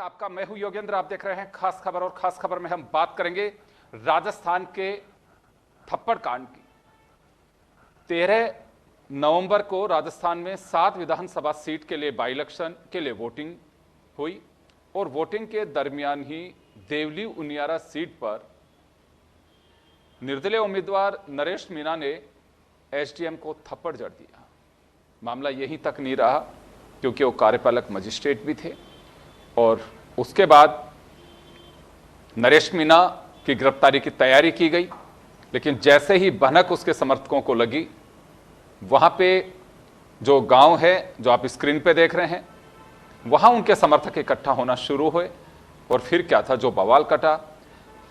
आपका। मैं हूं योगेंद्र, आप देख रहे हैं खास खबर। और खास खबर में हम बात करेंगे राजस्थान के थप्पड़ कांड की। 13 नवंबर को राजस्थान में 7 विधानसभा सीट के लिए बाई इलेक्शन के लिए वोटिंग हुई और वोटिंग के दरमियान ही देवली उनियारा सीट पर निर्दलीय उम्मीदवार नरेश मीणा ने एसडीएम को थप्पड़ जड़ दिया। मामला यहीं तक नहीं रहा क्योंकि वो कार्यपालक मजिस्ट्रेट भी थे और उसके बाद नरेश मीणा की गिरफ्तारी की तैयारी की गई। लेकिन जैसे ही भनक उसके समर्थकों को लगी, वहां पे जो गांव है जो आप स्क्रीन पे देख रहे हैं, वहां उनके समर्थक इकट्ठा होना शुरू हुए और फिर क्या था जो बवाल कटा।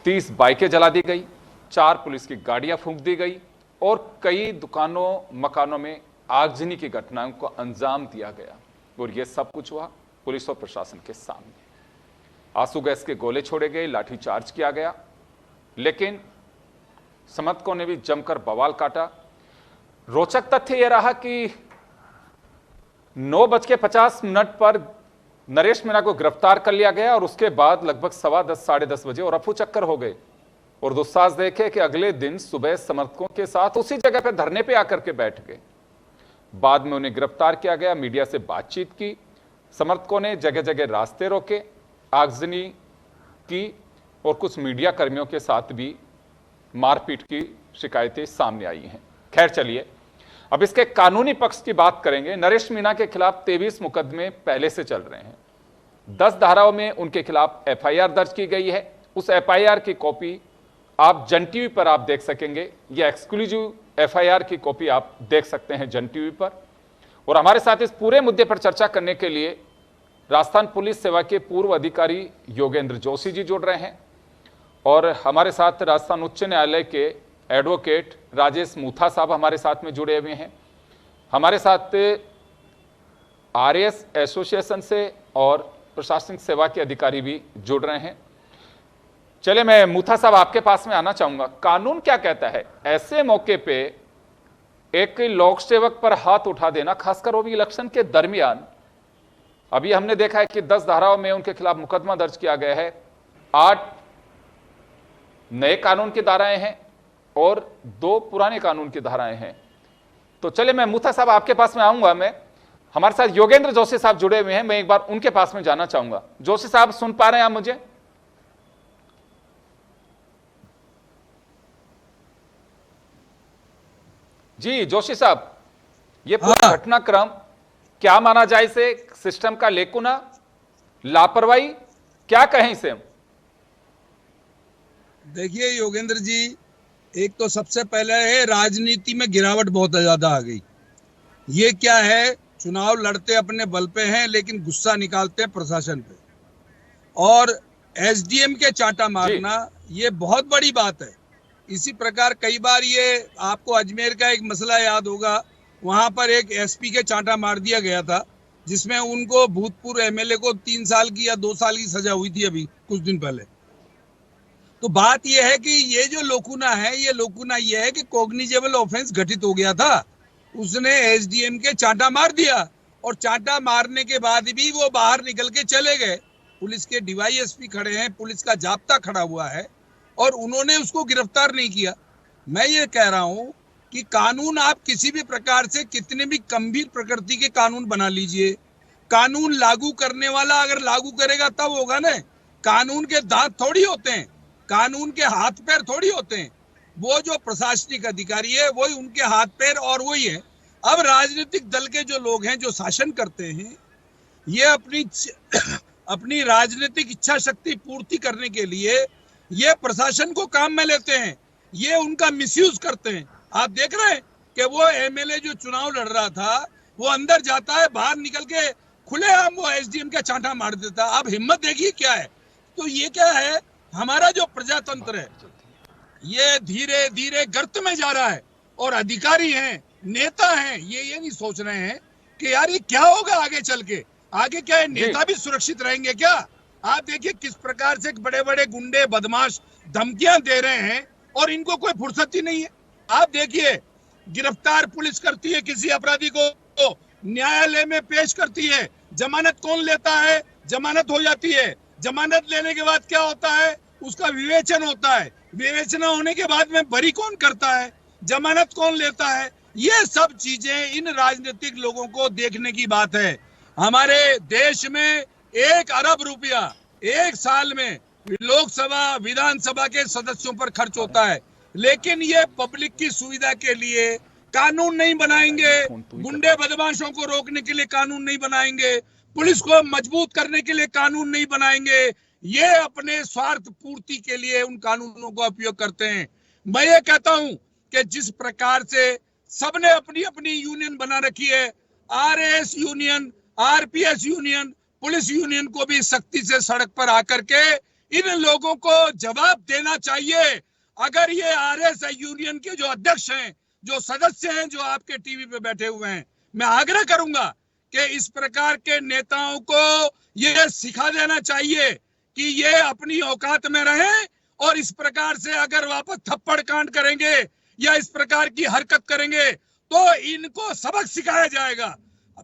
30 बाइकें जला दी गई, 4 पुलिस की गाड़ियां फूंक दी गई और कई दुकानों मकानों में आगजनी की घटनाओं को अंजाम दिया गया। और यह सब कुछ हुआ पुलिस और प्रशासन के सामने। आंसू गैस के गोले छोड़े गए, लाठीचार्ज किया गया, लेकिन समर्थकों ने भी जमकर बवाल काटा। रोचक तथ्य यह रहा कि 9:50 पर नरेश मीणा को गिरफ्तार कर लिया गया और उसके बाद लगभग 10:15 साढ़े 10 बजे और रफू चक्कर हो गए। और दुस्साहस देखे कि अगले दिन सुबह समर्थकों के साथ उसी जगह पर धरने पे आकर के बैठ गए। बाद में उन्हें गिरफ्तार किया गया, मीडिया से बातचीत की, समर्थकों ने जगह जगह रास्ते रोके, आगजनी की और कुछ मीडिया कर्मियों के साथ भी मारपीट की शिकायतें सामने आई हैं। खैर चलिए, अब इसके कानूनी पक्ष की बात करेंगे। नरेश मीणा के खिलाफ 23 मुकदमे पहले से चल रहे हैं। 10 धाराओं में उनके खिलाफ एफआईआर दर्ज की गई है। उस एफआईआर की कॉपी आप जन टीवी पर आप देख सकेंगे। यह एक्सक्लूसिव एफआईआर की कॉपी आप देख सकते हैं जन टीवी पर। और हमारे साथ इस पूरे मुद्दे पर चर्चा करने के लिए राजस्थान पुलिस सेवा के पूर्व अधिकारी योगेंद्र जोशी जी जुड़ रहे हैं और हमारे साथ राजस्थान उच्च न्यायालय के एडवोकेट राजेश मूथा साहब हमारे साथ में जुड़े हुए हैं। हमारे साथ आरएएस एसोसिएशन से और प्रशासनिक सेवा के अधिकारी भी जुड़ रहे हैं। चलिए, मैं मूथा साहब आपके पास में आना चाहूंगा। कानून क्या कहता है ऐसे मौके पे एक लोक सेवक पर हाथ उठा देना, खासकर वो भी इलेक्शन के दरमियान? अभी हमने देखा है कि 10 धाराओं में उनके खिलाफ मुकदमा दर्ज किया गया है, 8 नए कानून की धाराएं हैं और 2 पुराने कानून की धाराएं हैं। तो चलिए, मैं मूथा साहब आपके पास में आऊंगा। मैं हमारे साथ योगेंद्र जोशी साहब जुड़े हुए हैं, मैं एक बार उनके पास में जाना चाहूंगा। जोशी साहब, सुन पा रहे हैं आप मुझे? जी जोशी साहब, ये पूरा घटनाक्रम क्या माना जाए? इसे सिस्टम का लेकुना, लापरवाही, क्या कहें इसे? देखिए योगेंद्र जी, एक तो सबसे पहले है राजनीति में गिरावट बहुत ज्यादा आ गई। ये क्या है, चुनाव लड़ते अपने बल पे हैं लेकिन गुस्सा निकालते हैं प्रशासन पे। और एसडीएम के चांटा मारना ये बहुत बड़ी बात है। इसी प्रकार कई बार ये आपको अजमेर का एक मसला याद होगा, वहां पर एक एसपी के चांटा मार दिया गया था जिसमें उनको भूतपूर्व एमएलए को 3 साल की या 2 साल की सजा हुई थी अभी कुछ दिन पहले। तो बात यह है कि ये जो लोकुना है, ये लोकुना ये है कि कॉग्निजेबल ऑफेंस घटित हो गया था, उसने एसडीएम के चांटा मार दिया और चांटा मारने के बाद भी वो बाहर निकल के चले गए। पुलिस के डीवाईएसपी खड़े हैं, पुलिस का जाब्ता खड़ा हुआ है और उन्होंने उसको गिरफ्तार नहीं किया। मैं ये कह रहा हूं कि कानून आप किसी भी प्रकार से कितने भी गंभीर प्रकृति के कानून बना लीजिए, कानून लागू करने वाला अगर लागू करेगा तब होगा ना। कानून के दांत थोड़ी होते हैं, कानून के हाथ पैर थोड़ी होते हैं। वो जो प्रशासनिक अधिकारी है वही उनके हाथ पैर और वही है। अब राजनीतिक दल के जो लोग हैं जो शासन करते हैं, ये अपनी राजनीतिक इच्छा शक्ति पूर्ति करने के लिए ये प्रशासन को काम में लेते हैं, ये उनका मिसयूज करते हैं। आप देख रहे हैं कि वो एमएलए जो चुनाव लड़ रहा था वो अंदर जाता है, बाहर निकल के खुलेआम वो एसडीएम का चांटा मार देता। आप हिम्मत देखिए क्या है। तो ये क्या है, हमारा जो प्रजातंत्र है ये धीरे धीरे गर्त में जा रहा है और अधिकारी हैं, नेता हैं, ये नहीं सोच रहे हैं कि यार ये क्या होगा आगे चल के। आगे क्या है, नेता भी सुरक्षित रहेंगे क्या? आप देखिए किस प्रकार से बड़े बड़े गुंडे बदमाश धमकियां दे रहे हैं और इनको कोई फुर्सत ही नहीं है। आप देखिए, गिरफ्तार पुलिस करती है किसी अपराधी को, न्यायालय में पेश करती है, जमानत कौन लेता है? जमानत हो जाती है। जमानत लेने के बाद क्या होता है, उसका विवेचन होता है, विवेचना होने के बाद में बरी कौन करता है, जमानत कौन लेता है, ये सब चीजें इन राजनीतिक लोगों को देखने की बात है। हमारे देश में 1 अरब रुपया एक साल में लोकसभा विधानसभा के सदस्यों पर खर्च होता है, लेकिन ये पब्लिक की सुविधा के लिए कानून नहीं बनाएंगे, गुंडे बदमाशों को रोकने के लिए कानून नहीं बनाएंगे, पुलिस को मजबूत करने के लिए कानून नहीं बनाएंगे, ये अपने स्वार्थ पूर्ति के लिए उन कानूनों का उपयोग करते हैं। मैं ये कहता हूं कि जिस प्रकार से सबने अपनी अपनी यूनियन बना रखी है, RS union, RPS union, police union को भी सख्ती से सड़क पर आकर के इन लोगों को जवाब देना चाहिए। अगर ये आरएस यूनियन के जो अध्यक्ष हैं, जो सदस्य हैं, जो आपके टीवी पे बैठे हुए हैं, मैं आग्रह करूंगा कि इस प्रकार के नेताओं को ये सिखा देना चाहिए कि ये अपनी औकात में रहें, और इस प्रकार से अगर वापस थप्पड़ कांड करेंगे या इस प्रकार की हरकत करेंगे तो इनको सबक सिखाया जाएगा।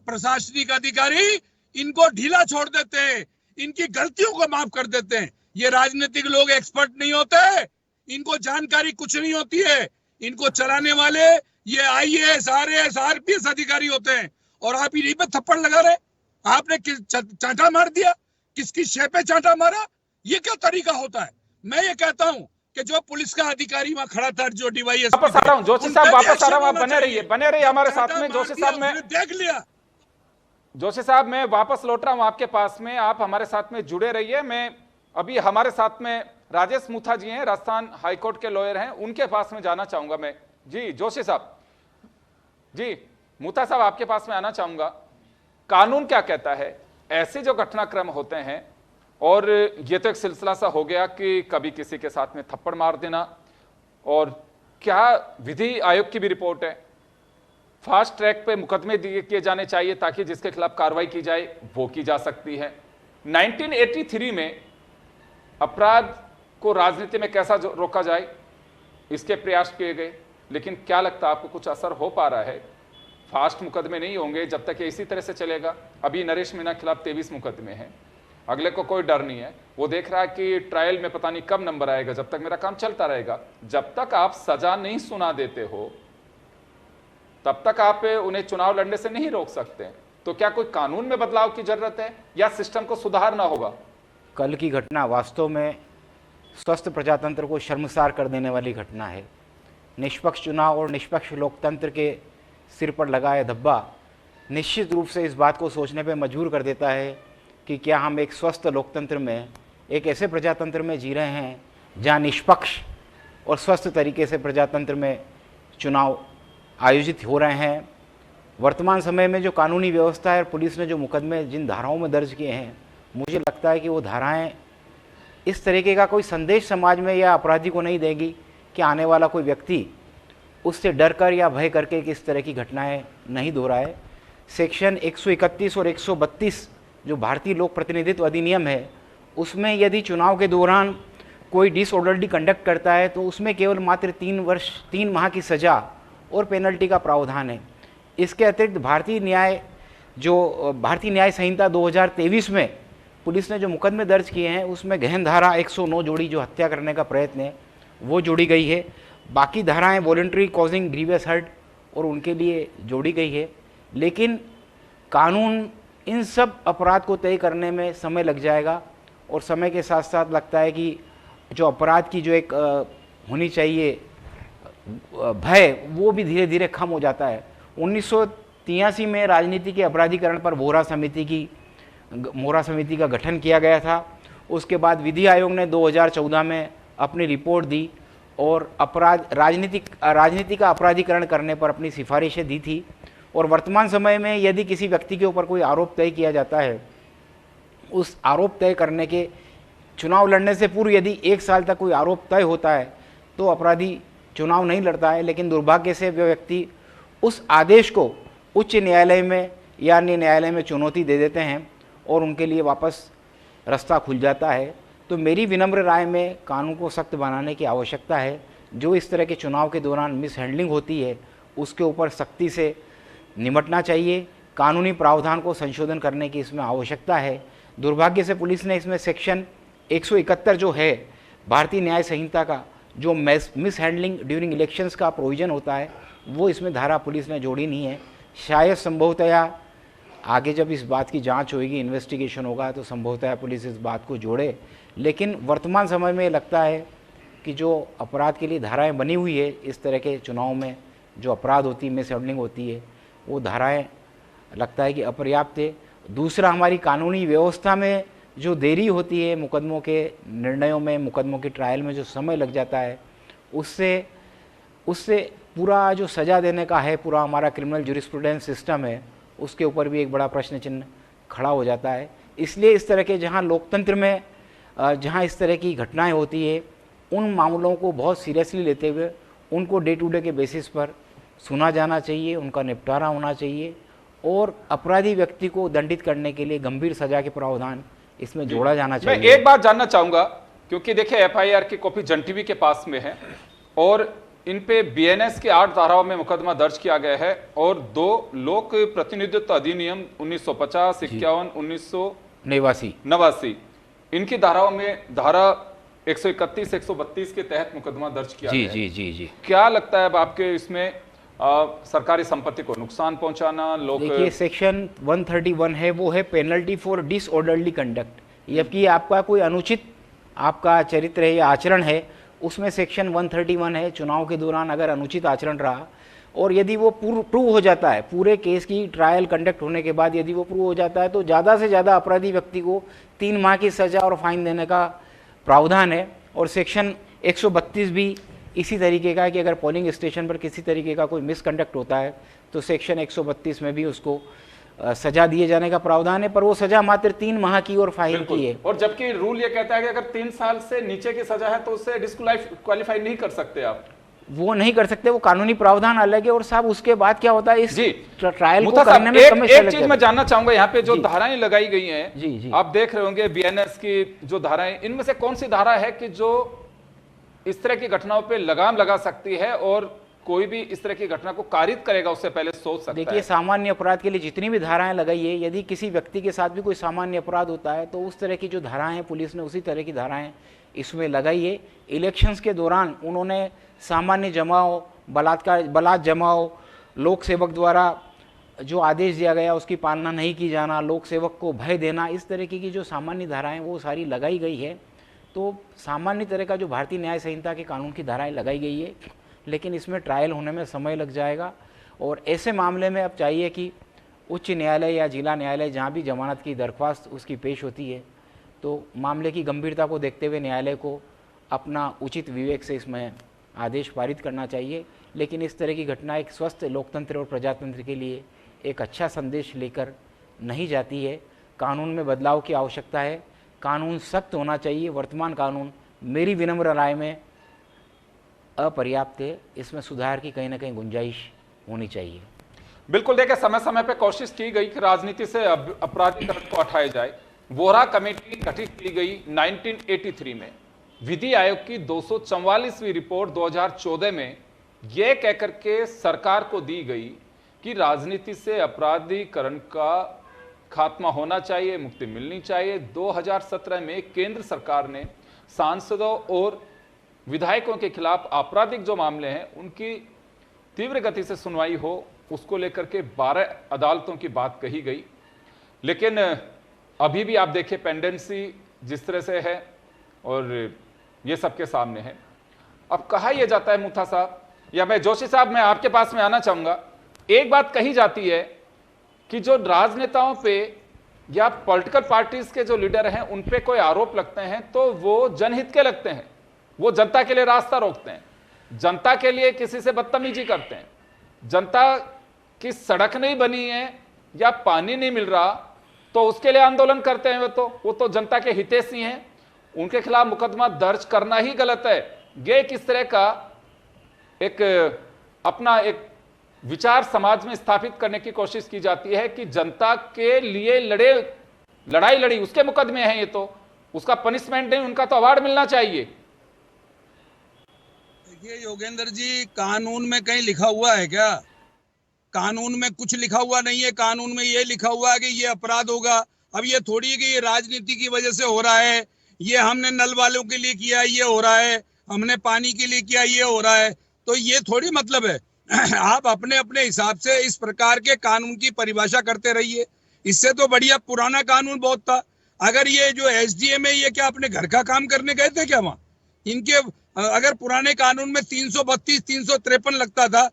प्रशासनिक अधिकारी इनको ढीला छोड़ देते हैं, इनकी गलतियों को माफ कर देते हैं। ये राजनीतिक लोग एक्सपर्ट नहीं होते, इनको जानकारी कुछ नहीं होती है, इनको चलाने वाले ये आईएएस, आरएएस, आरपीएस अधिकारी होते हैं। और आप इन्हीं पे थप्पड़ लगा रहे, आपने चांटा मार दिया, किसकी शे पे चांटा मारा, ये क्या तरीका होता है? मैं ये कहता हूं कि जो पुलिस का अधिकारी वहां खड़ा था, जो डीवाईएसपी, वापस आ रहा हूं जोशी साहब, वापस आ रहा हूं, आप बने रहिए हमारे साथ में। जोशी साहब, मैं देख लिया। जोशी साहब, मैं वापस लौट रहा हूं आपके पास में, आप हमारे साथ में जुड़े रहिए। मैं अभी हमारे साथ में राजेश मूथा जी हैं, राजस्थान हाईकोर्ट के लॉयर हैं, उनके पास में जाना चाहूंगा मैं। जी जोशी साहब, जी मूथा साहब, आपके पास में आना चाहूंगा। कानून क्या कहता है? ऐसे जो घटनाक्रम होते हैं, और ये तो एक सिलसिला सा हो गया कि कभी किसी के साथ में थप्पड़ मार देना, और क्या विधि आयोग की भी रिपोर्ट है, फास्ट ट्रैक पे मुकदमे किए जाने चाहिए ताकि जिसके खिलाफ कार्रवाई की जाए वो की जा सकती है। 1983 में अपराध को राजनीति में कैसा रोका जाए, इसके प्रयास किए गए, लेकिन क्या लगता है आपको कुछ असर हो पा रहा है? फास्ट मुकदमे नहीं होंगे जब तक ये इसी तरह से चलेगा। अभी नरेश मीणा खिलाफ 23 मुकदमे हैं, अगले को कोई डर नहीं है, वो देख रहा है कि ट्रायल में पता नहीं कब नंबर आएगा, जब तक मेरा काम चलता रहेगा। जब तक आप सजा नहीं सुना देते हो तब तक आप उन्हें चुनाव लड़ने से नहीं रोक सकते। तो क्या कोई कानून में बदलाव की जरूरत है या सिस्टम को सुधारना होगा? कल की घटना वास्तव में स्वस्थ प्रजातंत्र को शर्मसार कर देने वाली घटना है। निष्पक्ष चुनाव और निष्पक्ष लोकतंत्र के सिर पर लगाए धब्बा निश्चित रूप से इस बात को सोचने पर मजबूर कर देता है कि क्या हम एक स्वस्थ लोकतंत्र में, एक ऐसे प्रजातंत्र में जी रहे हैं जहां निष्पक्ष और स्वस्थ तरीके से प्रजातंत्र में चुनाव आयोजित हो रहे हैं। वर्तमान समय में जो कानूनी व्यवस्था है और पुलिस ने जो मुकदमे जिन धाराओं में दर्ज किए हैं, मुझे लगता है कि वो धाराएं इस तरीके का कोई संदेश समाज में या अपराधी को नहीं देगी कि आने वाला कोई व्यक्ति उससे डर कर या भय करके कि इस तरह की घटनाएं नहीं दोहराए। सेक्शन 131 और 132 जो भारतीय लोक प्रतिनिधित्व अधिनियम है, उसमें यदि चुनाव के दौरान कोई डिसऑर्डरली कंडक्ट करता है तो उसमें केवल मात्र 3 माह की सज़ा और पेनल्टी का प्रावधान है। इसके अतिरिक्त भारतीय न्याय संहिता 2023 में पुलिस ने जो मुकदमे दर्ज किए हैं उसमें गहन धारा 109 जोड़ी, जो हत्या करने का प्रयत्न है, वो जोड़ी गई है। बाकी धाराएं वॉलंटरी कॉजिंग ग्रीवियस हर्ट और उनके लिए जोड़ी गई है। लेकिन कानून इन सब अपराध को तय करने में समय लग जाएगा, और समय के साथ साथ लगता है कि जो अपराध की जो एक होनी चाहिए भय, वो भी धीरे धीरे कम हो जाता है। 1983 में राजनीति के अपराधीकरण पर मोहरा समिति का गठन किया गया था। उसके बाद विधि आयोग ने 2014 में अपनी रिपोर्ट दी और राजनीति का अपराधीकरण करने पर अपनी सिफारिशें दी थी। और वर्तमान समय में यदि किसी व्यक्ति के ऊपर कोई आरोप तय किया जाता है, उस आरोप तय करने के चुनाव लड़ने से पूर्व यदि 1 साल तक कोई आरोप तय होता है तो अपराधी चुनाव नहीं लड़ता है। लेकिन दुर्भाग्य से वह व्यक्ति उस आदेश को उच्च न्यायालय में या अन्य न्यायालय में चुनौती दे देते हैं और उनके लिए वापस रास्ता खुल जाता है। तो मेरी विनम्र राय में कानून को सख्त बनाने की आवश्यकता है। जो इस तरह के चुनाव के दौरान मिसहैंडलिंग होती है उसके ऊपर सख्ती से निमटना चाहिए। कानूनी प्रावधान को संशोधन करने की इसमें आवश्यकता है। दुर्भाग्य से पुलिस ने इसमें सेक्शन 171 जो है भारतीय न्याय संहिता का, जो मिस हैंडलिंग ड्यूरिंग इलेक्शंस का प्रोविज़न होता है, वो इसमें धारा पुलिस ने जोड़ी नहीं है। शायद संभवतया आगे जब इस बात की जांच होगी, इन्वेस्टिगेशन होगा, तो संभवतः पुलिस इस बात को जोड़े। लेकिन वर्तमान समय में लगता है कि जो अपराध के लिए धाराएं बनी हुई है, इस तरह के चुनाव में जो अपराध होती है, मिस हैंडलिंग होती है, वो धाराएं लगता है कि अपर्याप्त है। दूसरा, हमारी कानूनी व्यवस्था में जो देरी होती है, मुकदमों के निर्णयों में, मुकदमों के ट्रायल में जो समय लग जाता है, उससे पूरा जो सज़ा देने का है, पूरा हमारा क्रिमिनल ज्यूरिस्प्रूडेंस सिस्टम है, उसके ऊपर भी एक बड़ा प्रश्न चिन्ह खड़ा हो जाता है। इसलिए इस तरह के जहाँ लोकतंत्र में जहाँ इस तरह की घटनाएं होती है, उन मामलों को बहुत सीरियसली लेते हुए उनको डे टू डे के बेसिस पर सुना जाना चाहिए, उनका निपटारा होना चाहिए और अपराधी व्यक्ति को दंडित करने के लिए गंभीर सजा के प्रावधान इसमें जोड़ा जाना चाहिए। मैं एक बात जानना चाहूंगा, क्योंकि देखिए एफआईआर की कॉपी जन टीवी के पास में है और इन पे बीएनएस के 8 धाराओं में मुकदमा दर्ज किया गया है और 2 लोक प्रतिनिधित्व अधिनियम 1950, 51, 1989 इनकी धाराओं में धारा 131, 132 के तहत मुकदमा दर्ज किया गया है। जी। क्या लगता है अब आपके इसमें सरकारी संपत्ति को नुकसान पहुंचाना, लोग देखिए सेक्शन 131 है, वो है पेनल्टी फॉर डिसऑर्डरली कंडक्ट। जबकि आपका कोई अनुचित आपका चरित्र है या आचरण है, उसमें सेक्शन 131 है, चुनाव के दौरान अगर अनुचित आचरण रहा और यदि वो प्रूव हो जाता है, पूरे केस की ट्रायल कंडक्ट होने के बाद यदि वो प्रूव हो जाता है, तो ज़्यादा से ज़्यादा अपराधी व्यक्ति को 3 माह की सज़ा और फाइन देने का प्रावधान है। और सेक्शन 132 भी इसी तरीके का है कि अगर पोलिंग स्टेशन पर किसी तरीके का कोई मिसकंडक्ट होता है तो सेक्शन 132 में भी उसको सजा दिए जाने का प्रावधान है, पर वो सजा मात्र 3 माह की और फाइन की है। और जबकि रूल ये कहता है कि अगर 3 साल से नीचे की सजा है तो उससे डिस्क्वालीफाई नहीं कर सकते आप, वो नहीं कर सकते, वो कानूनी प्रावधान अलग है। और साहब उसके बाद क्या होता है, इस ट्रायल को करने करने में एक चीज मैं जानना चाहूंगा, यहाँ पे जो धाराएं लगाई गई हैं, जी। आप देख रहे होंगे बीएनएस की जो धाराएं, इनमें से कौन सी धारा है कि जो इस तरह की घटनाओं पे लगाम लगा सकती है और कोई भी इस तरह की घटना को कारित करेगा उससे पहले सोच सकता है? देखिए, सामान्य अपराध के लिए जितनी भी धाराएं लगाई है, यदि किसी व्यक्ति के साथ भी कोई सामान्य अपराध होता है तो उस तरह की जो धाराएं हैं, पुलिस ने उसी तरह की धाराएं इसमें लगाई है। इलेक्शंस के दौरान उन्होंने सामान्य जमाव, बलात् जमाव, लोक सेवक द्वारा जो आदेश दिया गया उसकी पालना नहीं की जाना, लोक सेवक को भय देना, इस तरीके की जो सामान्य धाराएं वो सारी लगाई गई है। तो सामान्य तरह का जो भारतीय न्याय संहिता के कानून की धाराएं लगाई गई है, लेकिन इसमें ट्रायल होने में समय लग जाएगा। और ऐसे मामले में अब चाहिए कि उच्च न्यायालय या जिला न्यायालय जहाँ भी जमानत की दरख्वास्त उसकी पेश होती है, तो मामले की गंभीरता को देखते हुए न्यायालय को अपना उचित विवेक से इसमें आदेश पारित करना चाहिए। लेकिन इस तरह की घटना एक स्वस्थ लोकतंत्र और प्रजातंत्र के लिए एक अच्छा संदेश लेकर नहीं जाती है। कानून में बदलाव की आवश्यकता है, कानून सख्त होना चाहिए। वर्तमान कानून मेरी विनम्र राय में अपर्याप्त है, इसमें सुधार की कहीं ना कहीं गुंजाइश होनी चाहिए। बिल्कुल, देखिए समय समय पर कोशिश की गई कि राजनीति से अपराधीकरण को हटाया जाए। वोहरा कमेटी गठित की गई 1983 में। विधि आयोग की 244वीं रिपोर्ट 2014 में यह कहकर के सरकार को दी गई कि राजनीति से अपराधीकरण का खात्मा होना चाहिए, मुक्ति मिलनी चाहिए। 2017 में केंद्र सरकार ने सांसदों और विधायकों के खिलाफ आपराधिक जो मामले हैं उनकी तीव्र गति से सुनवाई हो, उसको लेकर के 12 अदालतों की बात कही गई। लेकिन अभी भी आप देखिए पेंडेंसी जिस तरह से है और ये सबके सामने है। अब कहा यह जाता है मुथा साहब, या मैं जोशी साहब, मैं आपके पास में आना चाहूंगा। एक बात कही जाती है कि जो राजनेताओं पे या पॉलिटिकल पार्टीज के जो लीडर हैं उन पे कोई आरोप लगते हैं तो वो जनहित के लगते हैं, वो जनता के लिए रास्ता रोकते हैं, जनता के लिए किसी से बदतमीजी करते हैं, जनता की सड़क नहीं बनी है या पानी नहीं मिल रहा तो उसके लिए आंदोलन करते हैं। वो तो जनता के हितैषी हैं, उनके खिलाफ मुकदमा दर्ज करना ही गलत है। ये किस तरह का एक अपना एक विचार समाज में स्थापित करने की कोशिश की जाती है कि जनता के लिए लड़ाई लड़ी, उसके मुकदमे हैं ये, तो उसका पनिशमेंट नहीं, उनका तो अवार्ड मिलना चाहिए। देखिए योगेंद्र जी, कानून में कहीं लिखा हुआ है क्या कानून में कुछ लिखा हुआ नहीं है, कानून में ये लिखा हुआ है कि ये अपराध होगा। अब ये थोड़ी है कि ये राजनीति की वजह से हो रहा है, ये हमने नल वालों के लिए किया ये हो रहा है, हमने पानी के लिए किया ये हो रहा है, तो ये थोड़ी मतलब है। आप अपने अपने हिसाब से इस प्रकार के कानून की परिभाषा करते रहिए। इससे तो बढ़िया पुराना कानून बहुत था। अगर ये जो एसडीएम है, ये क्या अपने घर का काम करने गए थे क्या वहां? इनके अगर पुराने कानून में 332 353 लगता था,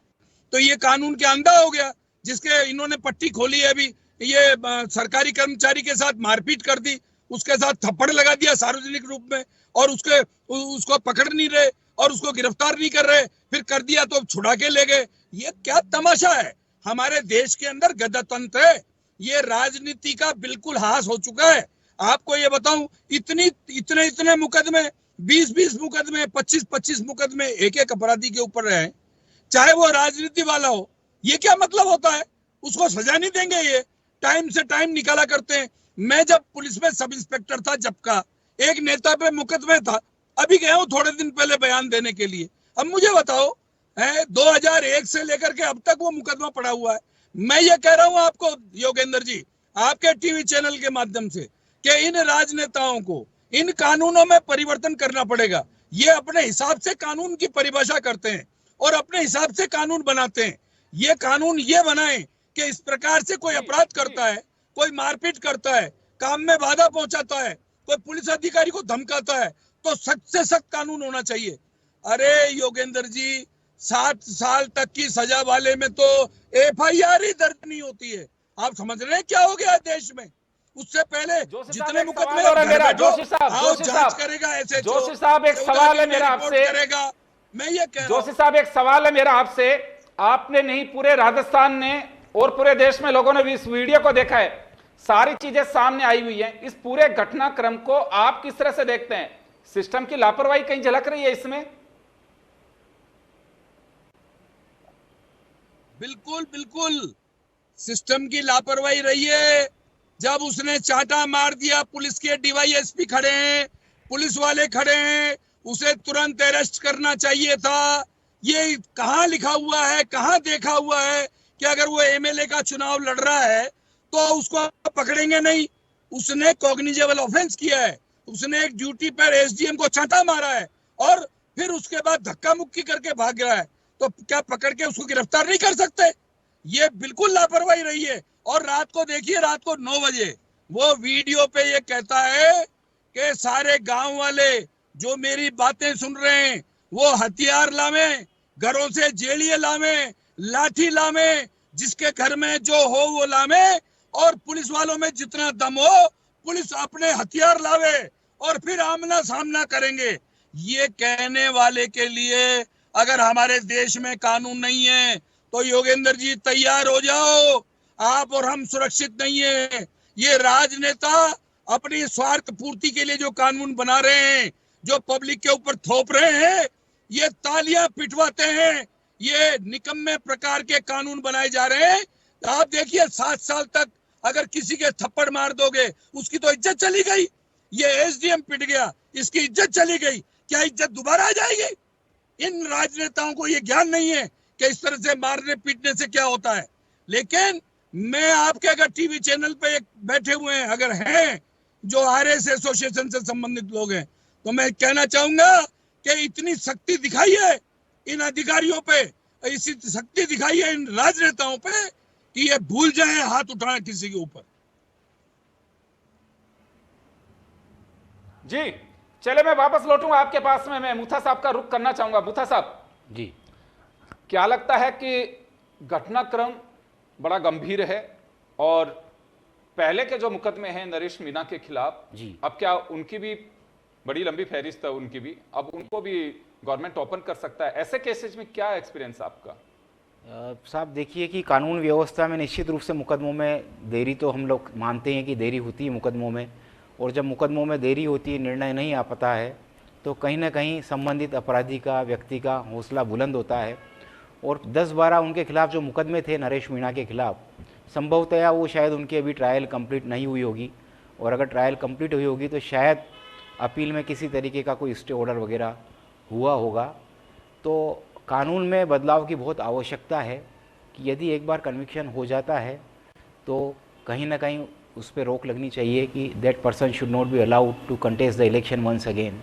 तो ये कानून क्या अंधा हो गया जिसके इन्होंने पट्टी खोली है। अभी ये सरकारी कर्मचारी के साथ मारपीट कर दी, उसके साथ थप्पड़ लगा दिया सार्वजनिक रूप में, और उसको पकड़ नहीं रहे और उसको गिरफ्तार नहीं कर रहे, फिर कर दिया तो छुड़ा के ले गए। ये क्या तमाशा है? हमारे देश के अंदर गणतंत्र है, ये राजनीति का बिल्कुल हास हो चुका है। आपको ये बताऊं, इतने मुकदमे, 20 मुकदमे, 25 मुकदमे एक एक अपराधी के ऊपर रहे, चाहे वो राजनीति वाला हो। ये क्या मतलब होता है? उसको सजा नहीं देंगे? ये टाइम से टाइम निकाला करते हैं। मैं जब पुलिस में सब इंस्पेक्टर था, जब का एक नेता पे मुकदमे था, अभी गया हूं थोड़े दिन पहले बयान देने के लिए। अब मुझे बताओ, 2001 से लेकर के अब तक वो मुकदमा पड़ा हुआ है। मैं ये कह रहा हूं आपको योगेंद्र जी, आपके टीवी चैनल के माध्यम से, कि इन राजनेताओं को इन कानूनों में परिवर्तन करना पड़ेगा। ये अपने हिसाब से कानून की परिभाषा करते हैं और अपने हिसाब से कानून बनाते हैं। ये कानून ये बनाएं कि इस प्रकार से कोई अपराध करता है, कोई मारपीट करता है, काम में बाधा पहुंचाता है, कोई पुलिस अधिकारी को धमकाता है, तो सख्त से सख्त कानून होना चाहिए। अरे योगेंद्र जी, 7 साल तक की सजा वाले में तो FIR ही दर्ज नहीं होती है। आप समझ रहे हैं क्या हो गया देश में? उससे पहले जितने मुकदमे जांच करेगा ऐसे जोशी साहब, एक सवाल है मेरा आपसे, करेगा। मैं ये कह रहा हूं, जोशी साहब एक सवाल है मेरा आपसे, आपने नहीं पूरे राजस्थान ने और पूरे देश में लोगों ने भी इस वीडियो को देखा है, सारी चीजें सामने आई हुई हैं। इस पूरे घटनाक्रम को आप किस तरह से देखते हैं? सिस्टम की लापरवाही कहीं झलक रही है इसमें? बिल्कुल बिल्कुल सिस्टम की लापरवाही रही है। जब उसने चांटा मार दिया, पुलिस के DYSP खड़े हैं, पुलिस वाले खड़े हैं, उसे तुरंत अरेस्ट करना चाहिए था। ये कहां लिखा हुआ है, कहां देखा हुआ है कि अगर वो MLA का चुनाव लड़ रहा है तो उसको पकड़ेंगे नहीं? उसने कॉग्निजेबल ऑफेंस किया है, उसने एक ड्यूटी पर SDM को चांटा मारा है और फिर उसके बाद धक्का मुक्की करके भाग गया है, तो क्या पकड़ के उसको गिरफ्तार नहीं कर सकते? ये बिल्कुल लापरवाही रही है। और रात को देखिए, रात को 9 बजे वो वीडियो पे ये कहता है कि सारे गांव वाले जो मेरी बातें सुन रहे हैं वो हथियार लावे, घरों से जेलिए लावे, लाठी लावे, जिसके घर में जो हो वो लावे, और पुलिस वालों में जितना दम हो पुलिस अपने हथियार लावे और फिर आमना सामना करेंगे। ये कहने वाले के लिए अगर हमारे देश में कानून नहीं है तो योगेंद्र जी तैयार हो जाओ, आप और हम सुरक्षित नहीं है। ये राजनेता अपनी स्वार्थ पूर्ति के लिए जो कानून बना रहे हैं, जो पब्लिक के ऊपर थोप रहे हैं, ये तालियां पिटवाते हैं। ये निकम्मे प्रकार के कानून बनाए जा रहे हैं। आप देखिए, 7 साल तक अगर किसी के थप्पड़ मार दोगे उसकी तो इज्जत चली गई। ये SDM पिट गया, इसकी इज्जत चली गई, क्या इज्जत दोबारा आ जाएगी? इन राजनेताओं को ये ज्ञान नहीं है कि इस तरह से मारने पीटने से क्या होता है। लेकिन मैं आपके अगर टीवी चैनल पे एक बैठे हुए हैं, अगर हैं जो RS एसोसिएशन से संबंधित लोग हैं, तो मैं कहना चाहूंगा कि इतनी शक्ति दिखाई है इन अधिकारियों पे, इसी शक्ति दिखाई है इन राजनेताओं पे कि ये भूल जाए हाथ उठाना किसी के ऊपर। जी चले, मैं वापस लौटूंगा आपके पास में। मैं मुथा साहब का रुख करना चाहूंगा। मुथा साहब जी, क्या लगता है कि घटनाक्रम बड़ा गंभीर है और पहले के जो मुकदमे हैं नरेश मीणा के खिलाफ जी, अब क्या उनकी भी बड़ी लंबी फहरिस्त है, उनकी भी अब उनको भी गवर्नमेंट ओपन कर सकता है? ऐसे केसेस में क्या एक्सपीरियंस आपका? साहब देखिए कि कानून व्यवस्था में निश्चित रूप से मुकदमों में देरी तो हम लोग मानते हैं कि देरी होती है मुकदमों में, और जब मुकदमों में देरी होती है, निर्णय नहीं आ पाता है, तो कहीं ना कहीं संबंधित अपराधी का, व्यक्ति का हौसला बुलंद होता है। और 10-12 उनके खिलाफ जो मुकदमे थे नरेश मीणा के खिलाफ, संभवतया वो शायद उनकी अभी ट्रायल कंप्लीट नहीं हुई होगी, और अगर ट्रायल कंप्लीट हुई होगी तो शायद अपील में किसी तरीके का कोई स्टे ऑर्डर वगैरह हुआ होगा। तो कानून में बदलाव की बहुत आवश्यकता है कि यदि एक बार कन्विक्शन हो जाता है तो कहीं ना कहीं उस पर रोक लगनी चाहिए कि that person should not be allowed to contest the election once again.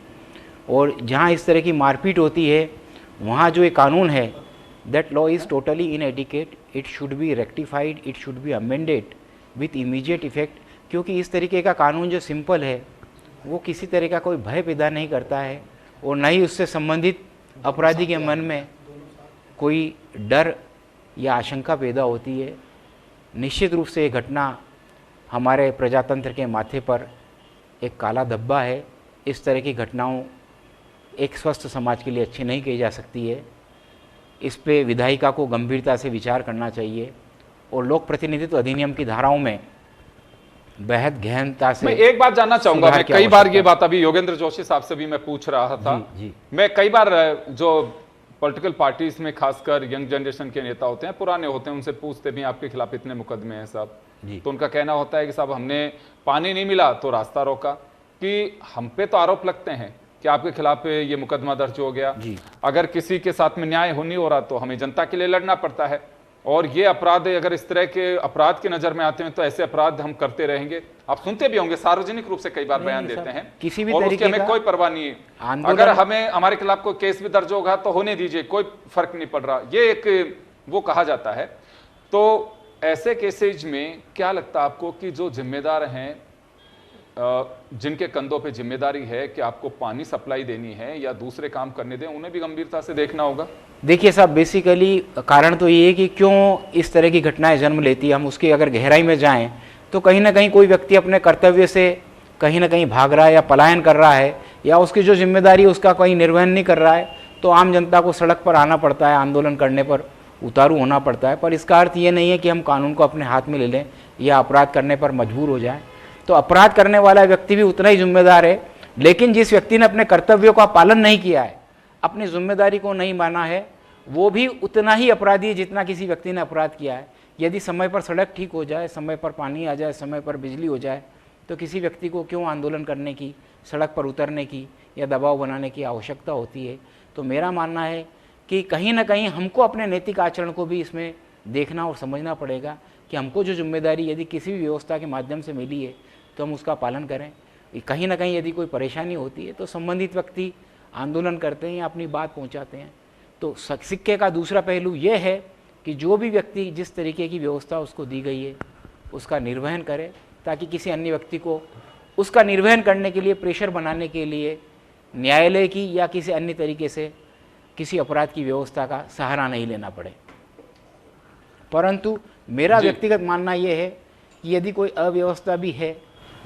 और जहाँ इस तरह की मारपीट होती है वहाँ जो ये कानून है, that law is totally inadequate, it should be rectified, it should be amended with immediate effect. क्योंकि इस तरीके का कानून जो सिंपल है वो किसी तरह का कोई भय पैदा नहीं करता है और न ही उससे संबंधित अपराधी के मन में कोई डर या आशंका पैदा होती है। निश्चित रूप से ये घटना हमारे प्रजातंत्र के माथे पर एक काला धब्बा है। इस तरह की घटनाओं एक स्वस्थ समाज के लिए अच्छी नहीं कही जा सकती है। इस पे विधायिका को गंभीरता से विचार करना चाहिए और लोक प्रतिनिधित्व अधिनियम की धाराओं में बेहद गहनता से। मैं एक बात जानना चाहूंगा, मैं कई बार ये बात अभी योगेंद्र जोशी साहब से भी मैं पूछ रहा था। जी। मैं कई बार जो पॉलिटिकल पार्टीज में खासकर यंग जनरेशन के नेता होते हैं, पुराने होते हैं, उनसे पूछते भी आपके खिलाफ इतने मुकदमे हैं साहब, तो उनका कहना होता है कि साहब हमने पानी नहीं मिला तो रास्ता रोका, कि हम पे तो आरोप लगते हैं कि आपके खिलाफ ये मुकदमा दर्ज हो गया, अगर किसी के साथ में न्याय हो नहीं हो रहा तो हमें जनता के लिए लड़ना पड़ता है, और ये अपराध अगर इस तरह के अपराध की नजर में आते हैं तो ऐसे अपराध हम करते रहेंगे। आप सुनते भी होंगे, सार्वजनिक रूप से कई बार बयान देते हैं, किसी भी और उसकी तरीके हमें का कोई परवाह नहीं है, अगर हमें हमारे खिलाफ कोई केस भी दर्ज होगा तो होने दीजिए, कोई फर्क नहीं पड़ रहा, ये एक वो कहा जाता है। तो ऐसे केसेज में क्या लगता है आपको कि जो जिम्मेदार हैं, जिनके कंधों पे जिम्मेदारी है कि आपको पानी सप्लाई देनी है या दूसरे काम करने दें, उन्हें भी गंभीरता से देखना होगा? देखिए साहब, बेसिकली कारण तो ये है कि क्यों इस तरह की घटनाएं जन्म लेती है। हम उसकी अगर गहराई में जाएं तो कहीं ना कहीं कोई व्यक्ति अपने कर्तव्य से कहीं ना कहीं भाग रहा है या पलायन कर रहा है, या उसकी जो जिम्मेदारी है उसका कोई निर्वहन नहीं कर रहा है, तो आम जनता को सड़क पर आना पड़ता है, आंदोलन करने पर उतारू होना पड़ता है। पर इसका अर्थ ये नहीं है कि हम कानून को अपने हाथ में ले लें या अपराध करने पर मजबूर हो जाएं। तो अपराध करने वाला व्यक्ति भी उतना ही जिम्मेदार है, लेकिन जिस व्यक्ति ने अपने कर्तव्यों का पालन नहीं किया है, अपनी जिम्मेदारी को नहीं माना है, वो भी उतना ही अपराधी है जितना किसी व्यक्ति ने अपराध किया है। यदि समय पर सड़क ठीक हो जाए, समय पर पानी आ जाए, समय पर बिजली हो जाए, तो किसी व्यक्ति को क्यों आंदोलन करने की, सड़क पर उतरने की या दबाव बनाने की आवश्यकता होती है? तो मेरा मानना है कि कहीं ना कहीं हमको अपने नैतिक आचरण को भी इसमें देखना और समझना पड़ेगा कि हमको जो जिम्मेदारी यदि किसी भी व्यवस्था के माध्यम से मिली है तो हम उसका पालन करें। कहीं ना कहीं यदि कोई परेशानी होती है तो संबंधित व्यक्ति आंदोलन करते हैं या अपनी बात पहुंचाते हैं। तो सिक्के का दूसरा पहलू ये है कि जो भी व्यक्ति जिस तरीके की व्यवस्था उसको दी गई है उसका निर्वहन करे, ताकि किसी अन्य व्यक्ति को उसका निर्वहन करने के लिए प्रेशर बनाने के लिए न्यायालय की या किसी अन्य तरीके से किसी अपराध की व्यवस्था का सहारा नहीं लेना पड़े। परंतु मेरा व्यक्तिगत मानना यह है कि यदि कोई अव्यवस्था भी है,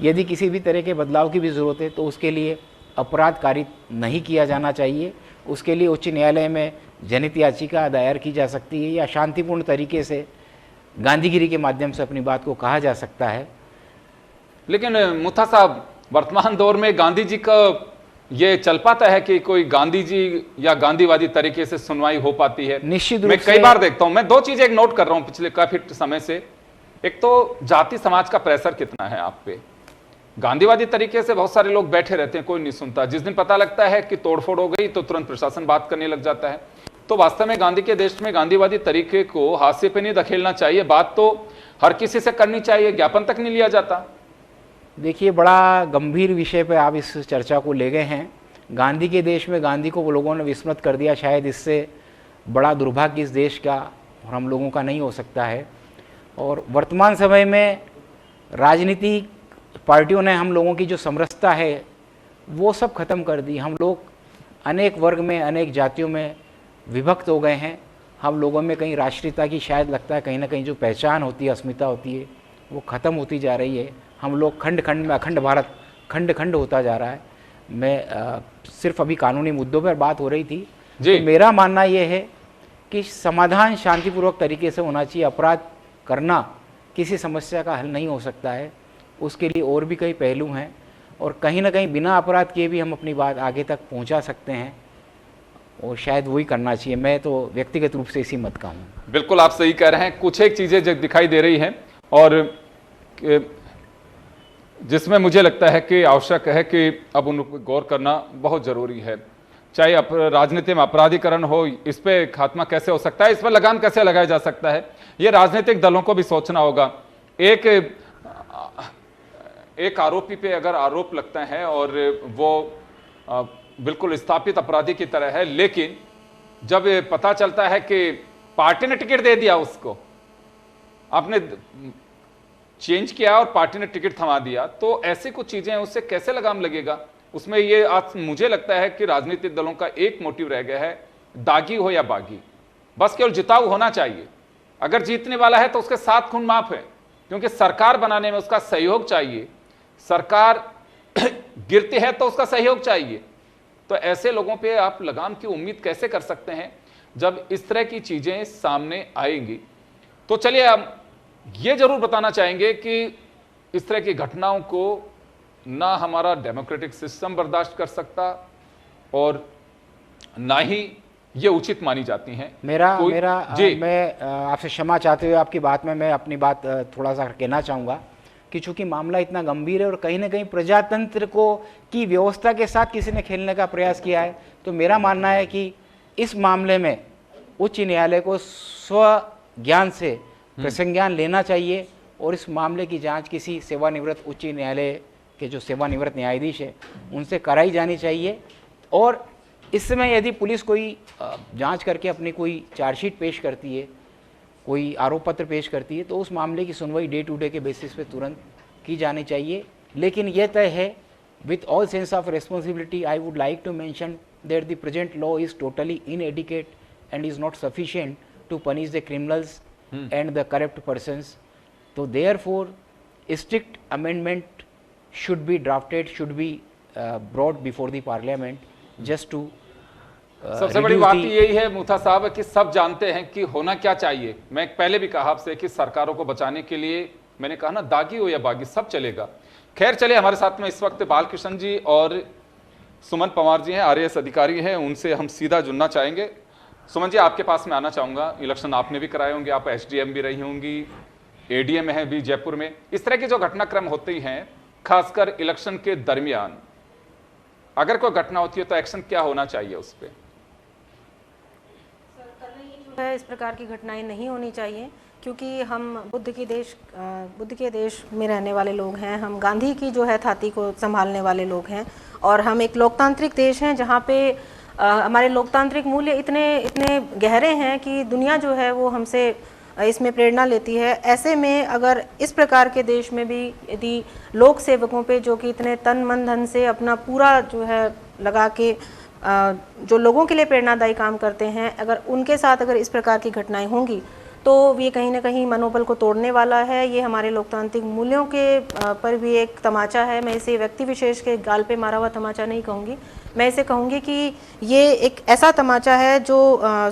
यदि किसी भी तरह के बदलाव की भी ज़रूरत है, तो उसके लिए अपराध कारित नहीं किया जाना चाहिए। उसके लिए उच्च न्यायालय में जनहित याचिका दायर की जा सकती है या शांतिपूर्ण तरीके से गांधीगिरी के माध्यम से अपनी बात को कहा जा सकता है। लेकिन मुथा साहब, वर्तमान दौर में गांधी जी का ये चल पाता है कि कोई गांधी जी या गांधीवादी तरीके से सुनवाई हो पाती है? निश्चित रूप मैं से कई बार देखता हूं, मैं दो चीजें एक नोट कर रहा हूं पिछले काफी समय से। एक तो जाति समाज का प्रेशर कितना है आप पे। गांधीवादी तरीके से बहुत सारे लोग बैठे रहते हैं, कोई नहीं सुनता। जिस दिन पता लगता है कि तोड़फोड़ हो गई तो तुरंत प्रशासन बात करने लग जाता है। तो वास्तव में गांधी के देश में गांधीवादी तरीके को हाशिए पे नहीं धकेलना चाहिए, बात तो हर किसी से करनी चाहिए, ज्ञापन तक नहीं लिया जाता। देखिए, बड़ा गंभीर विषय पे आप इस चर्चा को ले गए हैं। गांधी के देश में गांधी को वो लोगों ने विस्मृत कर दिया, शायद इससे बड़ा दुर्भाग्य इस देश का और हम लोगों का नहीं हो सकता है। और वर्तमान समय में राजनीतिक पार्टियों ने हम लोगों की जो समरसता है वो सब खत्म कर दी। हम लोग अनेक वर्ग में, अनेक जातियों में विभक्त हो गए हैं। हम लोगों में कहीं राष्ट्रीयता की शायद लगता है कहीं ना कहीं जो पहचान होती है, अस्मिता होती है, वो ख़त्म होती जा रही है। हम लोग खंड खंड में, अखंड भारत खंड खंड होता जा रहा है। मैं सिर्फ अभी कानूनी मुद्दों पर बात हो रही थी जी। तो मेरा मानना ये है कि समाधान शांतिपूर्वक तरीके से होना चाहिए। अपराध करना किसी समस्या का हल नहीं हो सकता है, उसके लिए और भी कई पहलू हैं और कहीं ना कहीं बिना अपराध किए भी हम अपनी बात आगे तक पहुंचा सकते हैं और शायद वही करना चाहिए। मैं तो व्यक्तिगत रूप से इसी मत का हूँ। बिल्कुल आप सही कह रहे हैं। कुछ एक चीज़ें जो दिखाई दे रही हैं और जिसमें मुझे लगता है कि आवश्यक है कि अब उन पर गौर करना बहुत ज़रूरी है। चाहे राजनीति में अपराधीकरण हो, इस पे खात्मा कैसे हो सकता है, इस पर लगाम कैसे लगाया जा सकता है, ये राजनीतिक दलों को भी सोचना होगा। एक आरोपी पे अगर आरोप लगता है और वो बिल्कुल स्थापित अपराधी की तरह है, लेकिन जब पता चलता है कि पार्टी ने टिकट दे दिया, उसको आपने चेंज किया और पार्टी ने टिकट थमा दिया, तो ऐसी कुछ चीजें हैं, उससे कैसे लगाम लगेगा। उसमें ये आज मुझे लगता है कि राजनीतिक दलों का एक मोटिव रह गया है, दागी हो या बागी, बस केवल जिताऊ होना चाहिए। अगर जीतने वाला है तो उसके 7 खून माफ है, क्योंकि सरकार बनाने में उसका सहयोग चाहिए। सरकार गिरती है तो उसका सहयोग चाहिए। तो ऐसे लोगों पे आप लगाम की उम्मीद कैसे कर सकते हैं जब इस तरह की चीजें सामने आएंगी। तो चलिए हम ये जरूर बताना चाहेंगे कि इस तरह की घटनाओं को ना हमारा डेमोक्रेटिक सिस्टम बर्दाश्त कर सकता और ना ही ये उचित मानी जाती हैं। मैं आपसे क्षमा चाहते हुए आपकी बात में मैं अपनी बात थोड़ा सा कहना चाहूँगा कि चूंकि मामला इतना गंभीर है और कहीं ना कहीं प्रजातंत्र को की व्यवस्था के साथ किसी ने खेलने का प्रयास किया है, तो मेरा मानना है कि इस मामले में उच्च न्यायालय को स्व ज्ञान से प्रसंज्ञान लेना चाहिए और इस मामले की जांच किसी सेवानिवृत्त उच्च न्यायालय के जो सेवानिवृत्त न्यायाधीश है उनसे कराई जानी चाहिए। और इस समय यदि पुलिस कोई जांच करके अपनी कोई चार्जशीट पेश करती है, कोई आरोप पत्र पेश करती है, तो उस मामले की सुनवाई डे टू डे के बेसिस पे तुरंत की जानी चाहिए। लेकिन यह तय है, with all sense of responsibility I would like to mention that the present law is totally inadequate and is not sufficient to punish the criminals and the corrupt persons. So therefore strict amendment should be drafted, should be brought before the parliament just to सबसे बड़ी बात यही है मुथा साहब कि सब जानते हैं कि होना क्या चाहिए। मैं पहले भी कहा आपसे कि सरकारों को बचाने के लिए मैंने कहा ना, दागी हो या बागी सब चलेगा। खैर चलिए, हमारे साथ में इस वक्त बालकृष्ण जी और सुमन पंवार जी हैं, आरएएस अधिकारी हैं, उनसे हम सीधा जुड़ना चाहेंगे। सुमन जी, आपके पास में आना चाहूंगा। इलेक्शन आपने भी कराए होंगे, आप एसडीएम भी रही होंगी, एडीएम है भी जयपुर में। इस तरह की जो घटनाक्रम होते हैं, खासकर इलेक्शन के दरमियान अगर कोई घटना होती है तो एक्शन क्या होना चाहिए उस पर? जो है इस प्रकार की घटनाएं नहीं होनी चाहिए, क्योंकि हम बुद्ध के देश में रहने वाले लोग हैं। हम गांधी की जो है थाती को संभालने वाले लोग हैं और हम एक लोकतांत्रिक देश हैं जहाँ पे हमारे लोकतांत्रिक मूल्य इतने गहरे हैं कि दुनिया जो है वो हमसे इसमें प्रेरणा लेती है। ऐसे में अगर इस प्रकार के देश में भी यदि लोक सेवकों पे जो कि इतने तन मन धन से अपना पूरा जो है लगा के जो लोगों के लिए प्रेरणादायी काम करते हैं, अगर उनके साथ अगर इस प्रकार की घटनाएं होंगी तो ये कहीं ना कहीं मनोबल को तोड़ने वाला है। ये हमारे लोकतांत्रिक मूल्यों के पर भी एक तमाचा है। मैं इसे व्यक्ति विशेष के गाल पे मारा हुआ तमाचा नहीं कहूँगी, मैं इसे कहूँगी कि ये एक ऐसा तमाचा है जो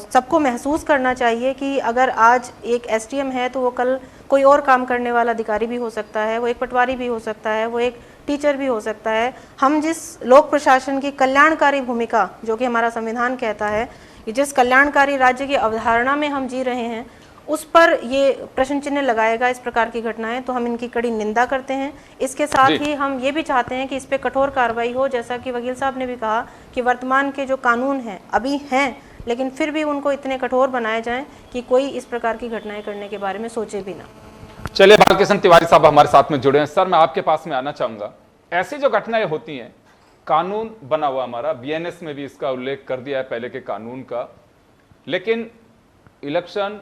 सबको महसूस करना चाहिए कि अगर आज एक एसडीएम है तो वो कल कोई और काम करने वाला अधिकारी भी हो सकता है, वो एक पटवारी भी हो सकता है, वो एक टीचर भी हो सकता है। हम जिस लोक प्रशासन की कल्याणकारी भूमिका जो कि हमारा संविधान कहता है, कि जिस कल्याणकारी राज्य की अवधारणा में हम जी रहे हैं, उस पर ये प्रश्न चिन्ह लगाएगा इस प्रकार की घटनाएं, तो हम इनकी कड़ी निंदा करते हैं। इसके साथ ही हम ये भी चाहते हैं कि इस पे कठोर कार्रवाई हो। जैसा कि वकील साहब ने भी कहा कि वर्तमान के जो कानून हैं अभी हैं, लेकिन फिर भी उनको इतने कठोर बनाए जाएं कि कोई इस प्रकार की घटनाएं करने के बारे में सोचे भी ना। चलिए, बालकृष्ण तिवारी साहब हमारे साथ में जुड़े हैं। सर, मैं आपके पास में आना चाहूंगा। ऐसी जो घटनाएं होती हैं, कानून बना हुआ हमारा, बीएनएस में भी इसका उल्लेख कर दिया है पहले के कानून का, लेकिन इलेक्शन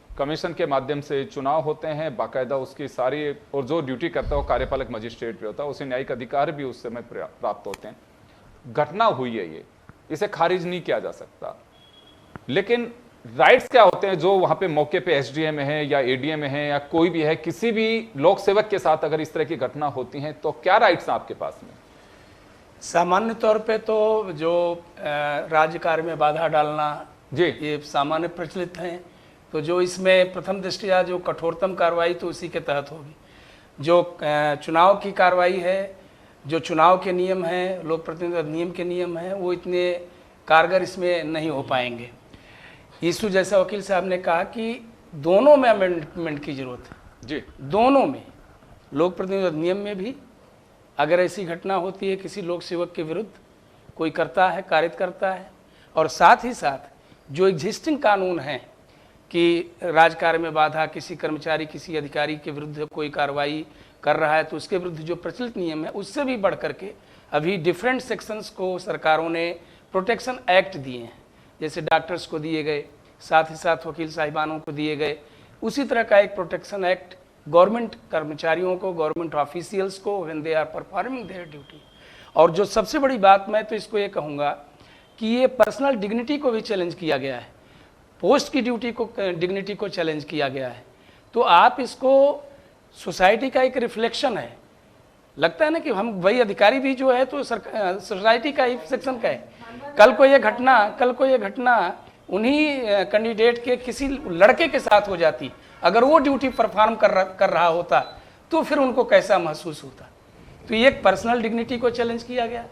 कमीशन के माध्यम से चुनाव होते हैं, बाकायदा उसकी सारी, और जो ड्यूटी करता है वो कार्यपालक मजिस्ट्रेट भी होता है, उसे न्यायिक अधिकार भी उस समय प्राप्त होते हैं। घटना हुई है, ये इसे खारिज नहीं किया जा सकता, लेकिन राइट्स क्या होते हैं जो वहां पे मौके पे एसडीएम है या एडीएम है या कोई भी है, किसी भी लोक सेवक के साथ अगर इस तरह की घटना होती है तो क्या राइट्स हैं आपके पास में? सामान्य तौर पे तो जो राज्य कार्य में बाधा डालना जी, ये सामान्य प्रचलित हैं। तो जो इसमें प्रथम दृष्टया जो कठोरतम कार्रवाई तो उसी के तहत होगी। जो चुनाव की कार्रवाई है, जो चुनाव के नियम हैं, लोक प्रतिनिधि अधिनियम के नियम हैं, वो इतने कारगर इसमें नहीं हो पाएंगे। इशू जैसा वकील साहब ने कहा कि दोनों में अमेंडमेंट की जरूरत है जी, दोनों में। लोक प्रतिनिधि अधिनियम में भी अगर ऐसी घटना होती है किसी लोक सेवक के विरुद्ध कोई करता है, कारित करता है, और साथ ही साथ जो एग्जिस्टिंग कानून हैं कि राजकार्य में बाधा, किसी कर्मचारी किसी अधिकारी के विरुद्ध कोई कार्रवाई कर रहा है तो उसके विरुद्ध जो प्रचलित नियम है उससे भी बढ़ करके अभी डिफरेंट सेक्शंस को सरकारों ने प्रोटेक्शन एक्ट दिए हैं, जैसे डॉक्टर्स को दिए गए, साथ ही साथ वकील साहिबानों को दिए गए। उसी तरह का एक प्रोटेक्शन एक्ट गवर्नमेंट कर्मचारियों को, गवर्नमेंट ऑफिशियल्स को when they are performing their duty. और जो सबसे बड़ी बात मैं तो इसको ये कहूँगा कि ये पर्सनल डिग्निटी को भी चैलेंज किया गया है, पोस्ट की डिग्निटी को चैलेंज किया गया है। तो आप इसको सोसाइटी का एक रिफ्लेक्शन है, लगता है ना कि हम वही अधिकारी भी जो है तो सोसाइटी का ही सेक्शन का है। कल को ये घटना उन्हीं कैंडिडेट के किसी लड़के के साथ हो जाती, अगर वो ड्यूटी परफॉर्म कर रहा होता तो फिर उनको कैसा महसूस होता। तो ये एक पर्सनल डिग्निटी को चैलेंज किया गया,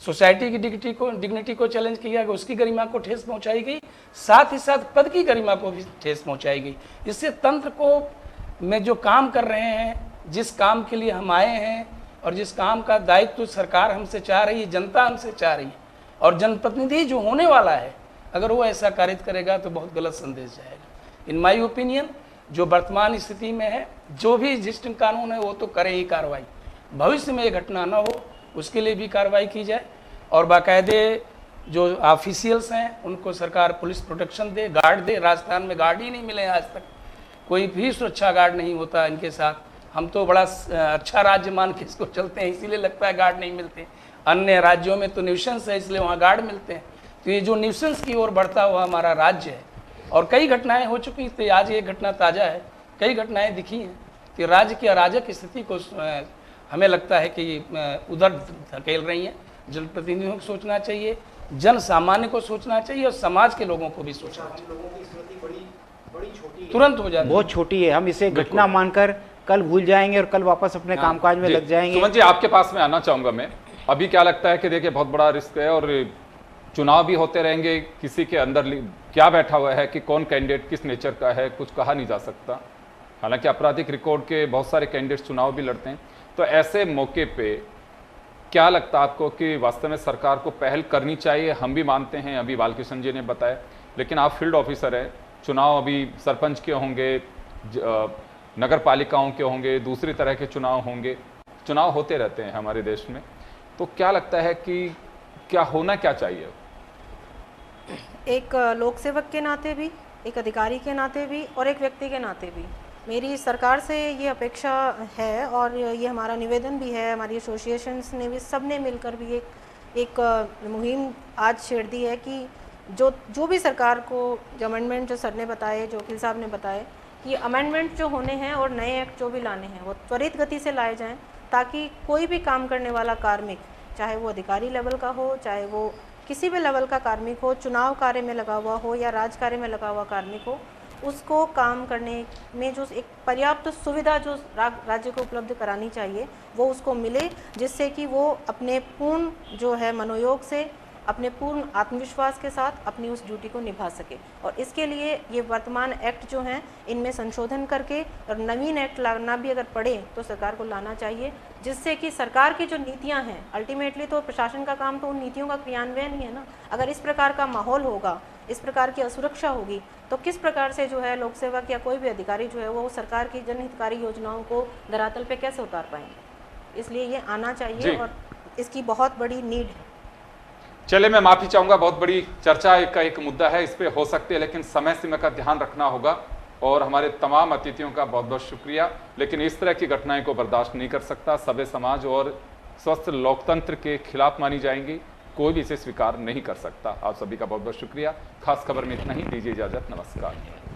सोसाइटी की डिग्निटी को चैलेंज किया गया, उसकी गरिमा को ठेस पहुंचाई गई, साथ ही साथ पद की गरिमा को भी ठेस पहुंचाई गई। इससे तंत्र को में जो काम कर रहे हैं, जिस काम के लिए हम आए हैं और जिस काम का दायित्व सरकार हमसे चाह रही है, जनता हमसे चाह रही है, और जनप्रतिनिधि जो होने वाला है अगर वो ऐसा कारित करेगा तो बहुत गलत संदेश जाएगा। इन माई ओपिनियन जो वर्तमान स्थिति में है, जो भी एग्जिस्टिंग कानून है वो तो करे ही कार्रवाई, भविष्य में ये घटना न हो उसके लिए भी कार्रवाई की जाए, और बाकायदे जो ऑफिशियल्स हैं उनको सरकार पुलिस प्रोटेक्शन दे, गार्ड दे। राजस्थान में गार्ड ही नहीं मिले आज तक, कोई भी सुरक्षा गार्ड नहीं होता इनके साथ। हम तो बड़ा अच्छा राज्य मान के इसको चलते हैं, इसीलिए लगता है गार्ड नहीं मिलते। अन्य राज्यों में तो न्यूसेंस है इसलिए वहाँ गार्ड मिलते हैं। तो ये जो न्यूसेंस की ओर बढ़ता हुआ हमारा राज्य है, और कई घटनाएं हो चुकी थी, आज ये घटना ताज़ा है, कई घटनाएं दिखी हैं कि राज्य की अराजक स्थिति को हमें लगता है कि उधर धकेल रही हैं। जनप्रतिनिधियों को सोचना चाहिए, जन सामान्य को सोचना चाहिए, और समाज के लोगों को भी सोचना चाहिए। तुरंत हो जाती है, बहुत छोटी है, हम इसे घटना मानकर कल भूल जाएंगे और कल वापस अपने कामकाज में लग जाएंगे। सुमन जी, आपके पास में आना चाहूंगा मैं। अभी क्या लगता है कि देखिए बहुत बड़ा रिस्क है, और चुनाव भी होते रहेंगे, किसी के अंदर क्या बैठा हुआ है कि कौन कैंडिडेट किस नेचर का है कुछ कहा नहीं जा सकता। हालांकि आपराधिक रिकॉर्ड के बहुत सारे कैंडिडेट चुनाव भी लड़ते हैं। तो ऐसे मौके पे क्या लगता है आपको कि वास्तव में सरकार को पहल करनी चाहिए? हम भी मानते हैं, अभी बालकृष्ण जी ने बताया, लेकिन आप फील्ड ऑफिसर हैं, चुनाव अभी सरपंच के होंगे, नगर पालिकाओं के होंगे, दूसरी तरह के चुनाव होंगे, चुनाव होते रहते हैं हमारे देश में। तो क्या लगता है कि क्या होना क्या चाहिए? एक लोक सेवक के नाते भी, एक अधिकारी के नाते भी, और एक व्यक्ति के नाते भी मेरी सरकार से ये अपेक्षा है, और ये हमारा निवेदन भी है। हमारी एसोसिएशंस ने भी, सब ने मिलकर भी एक मुहिम आज छेड़ दी है कि जो भी सरकार को जो अमेंडमेंट जो सर ने बताए, जो वकील साहब ने बताए, कि अमेंडमेंट जो होने हैं और नए एक्ट जो भी लाने हैं वो त्वरित गति से लाए जाएं, ताकि कोई भी काम करने वाला कार्मिक, चाहे वो अधिकारी लेवल का हो, चाहे वो किसी भी लेवल का कार्मिक हो, चुनाव कार्य में लगा हुआ हो या राज कार्य में लगा हुआ कार्मिक हो, उसको काम करने में जो एक पर्याप्त सुविधा जो राज्य को उपलब्ध करानी चाहिए वो उसको मिले, जिससे कि वो अपने पूर्ण जो है मनोयोग से, अपने पूर्ण आत्मविश्वास के साथ अपनी उस ड्यूटी को निभा सके। और इसके लिए ये वर्तमान एक्ट जो हैं इनमें संशोधन करके और नवीन एक्ट लाना भी अगर पड़े तो सरकार को लाना चाहिए, जिससे कि सरकार की जो नीतियां हैं, अल्टीमेटली तो प्रशासन का काम तो उन नीतियों का क्रियान्वयन ही है ना। अगर इस प्रकार का माहौल होगा, इस प्रकार की असुरक्षा होगी, तो किस प्रकार से जो है लोक सेवक या कोई भी अधिकारी जो है वो सरकार की जनहितकारी योजनाओं को धरातल पे कैसे उतार पाएंगे। इसलिए ये आना चाहिए और इसकी बहुत बड़ी नीड है। चले, मैं माफी चाहूंगा, बहुत बड़ी चर्चा का एक मुद्दा है, इस पे हो सकती है, लेकिन समय सीमा का ध्यान रखना होगा। और हमारे तमाम अतिथियों का बहुत बहुत शुक्रिया। लेकिन इस तरह की घटनाएं को बर्दाश्त नहीं कर सकता, सभ्य समाज और स्वस्थ लोकतंत्र के खिलाफ मानी जाएंगी, कोई भी इसे स्वीकार नहीं कर सकता। आप सभी का बहुत बहुत शुक्रिया। खास खबर में इतना ही, दीजिए इजाजत, नमस्कार।